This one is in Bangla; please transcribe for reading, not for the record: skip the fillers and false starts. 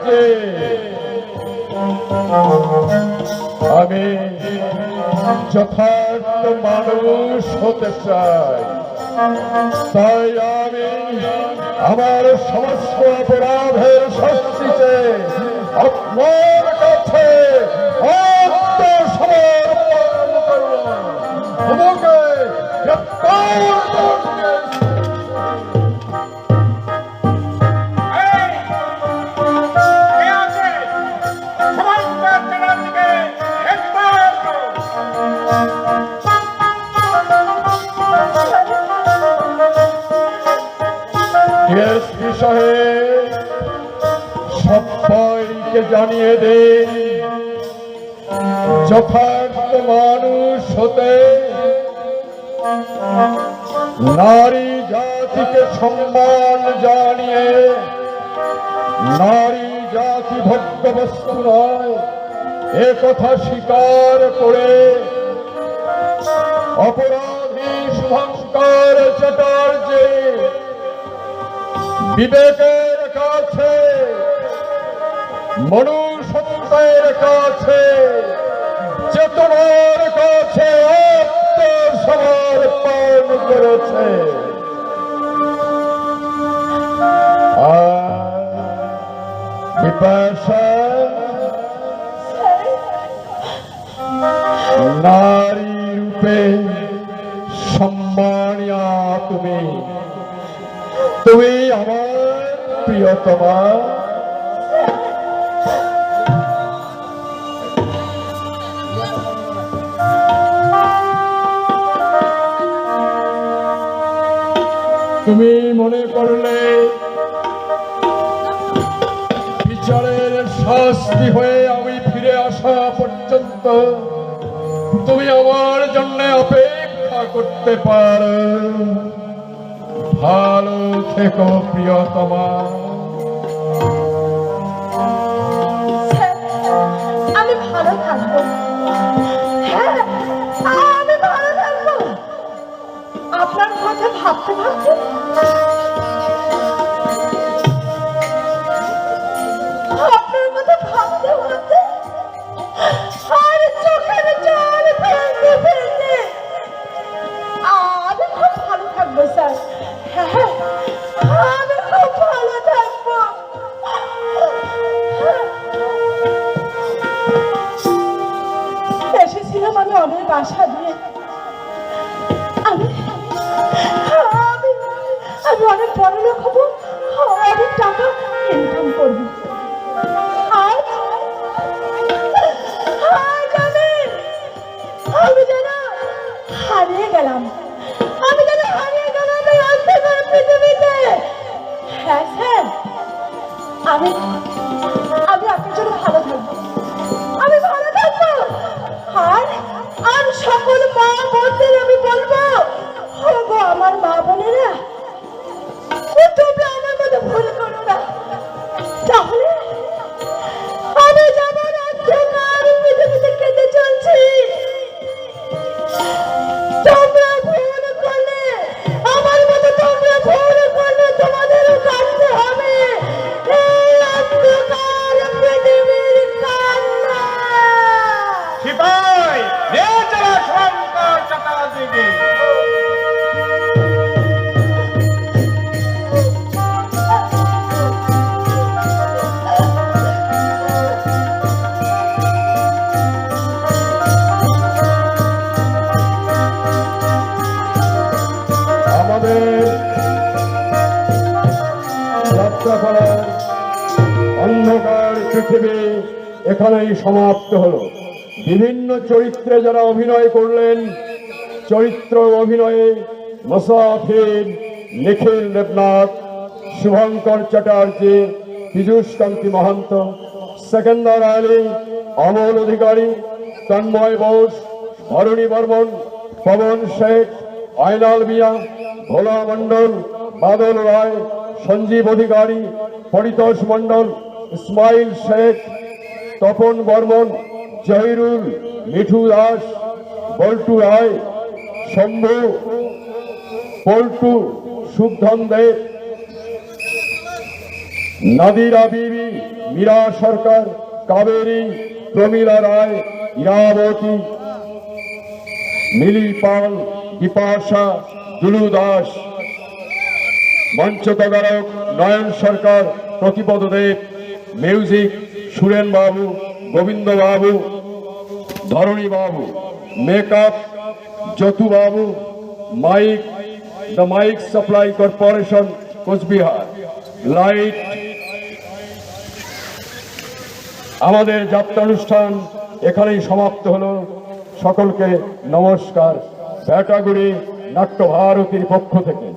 যে আমি যথার্থ মানুষ হতে চাই, তাই আমি আমার সমস্ত অপরাধের শাস্তি চেয়ে আপনার কাছে আত্মসমর্পণ করলাম। আমাকে গ্রেফতার করুন। ডিএসপি সাহেব, সবাইকে জানিয়ে দিন, যথার্থ মানুষ হতে নারী জাতিকে সম্মান জানিয়ে, নারী জাতি ভোগ্যবস্তু নয় এ কথা স্বীকার করে অপরাধী শুভঙ্কর চ্যাটার্জি বিবেকের কাছে, মনুষ্যত্বের কাছে, চেতনার কাছে আত্মসমর্পণ করেছে। বিপাশা, নারী রূপে সম্মানিয়া তুমি, তুমি আমার প্রিয়তমা। তুমি মনে করলে বিচারের শাস্তি হয়ে আমি ফিরে আসা পর্যন্ত তুমি আমার জন্য অপেক্ষা করতে পারো। ভালো থেকো প্রিয়তমা। আমি ভালো থাকবো, হ্যাঁ আমি ভালো থাকবো। আপনার কথা ভাবতে ভাবতে আপনার কথা ভাবতে ভাবতে আর চোখের জল ফেলতে ফেলতে আমি খুব ভালো থাকবো স্যার। হ্যাঁ আমি খুব ভালো থাকবো। এসেছিলাম আমি অনেক আশা দিয়ে, আমি আমি আমি অনেক বড় লোক হবো, অনেক টাকা ইনকাম করবো। আমি যেন হারিয়ে গেলাম, আমি যেন হারিয়ে গেলাম এই অন্ধকার পৃথিবীতে। হ্যাঁ স্যার, আমি আমি আপনার জন্য ভালো থাকবো, আমি ভালো থাকবো। আর আর সকল মা বোনদের আমি বলবো, গো আমার মা বোনেরা, তোমরা আমার মতো ভুল করো না। তাহলে আমি যেমন অন্ধকার পৃথিবীতে কেটে চলছি, তোমরা ভুল করলে আমার মতো, তোমরা ভুল করলে তোমাদেরও কাটতে হবে এই অন্ধকার পৃথিবীর কান্না। সিপাই, নিয়ে চলো শুভঙ্কর চ্যাটার্জিকে। যাত্রা করার অন্ধকার পৃথিবী এখানেই সমাপ্ত হলো। বিভিন্ন চরিত্রে যারা অভিনয় করলেন, চরিত্র অভিনয়ে মুসাফির, নিখিল দেবনাথ, শুভঙ্কর চ্যাটার্জি, পীযূষ কান্তি মহান্ত, সেকেন্দার আলী, অমল অধিকারী, তন্ময় বোস, ধরণী বর্মন, পবন শেখ, আয়নাল মিয়া, ভোলা মণ্ডল, বাদল রায়, সঞ্জীব অধিকারী, পরিতোষ মণ্ডল, ইসমাইল শেখ, তপন বর্মন, জহিরুল, মিঠু দাস, বল্টু রায়, শম্ভু, পল্টু, সুধন দেব, নাদিরা বিবি, মীরা সরকার, কাবেরী, প্রমীলা রায়, ইরাবতী, মিলি পাল, বিপাশা, দুলু দাস। মঞ্চ তদারক নয়ন সরকার, প্রতিপদ দেব। মিউজিক সুরেন বাবু, গোবিন্দ বাবু, ধরণী বাবু। মেকআপ যতু বাবু। Mike the mike supply corporation, Coochbehar. Light. আমাদের যাত্রানুষ্ঠান এখানেই সমাপ্ত হলো। সকলকে নমস্কার ভেটাগুড়ি নাট্য ভারতীর পক্ষ থেকে।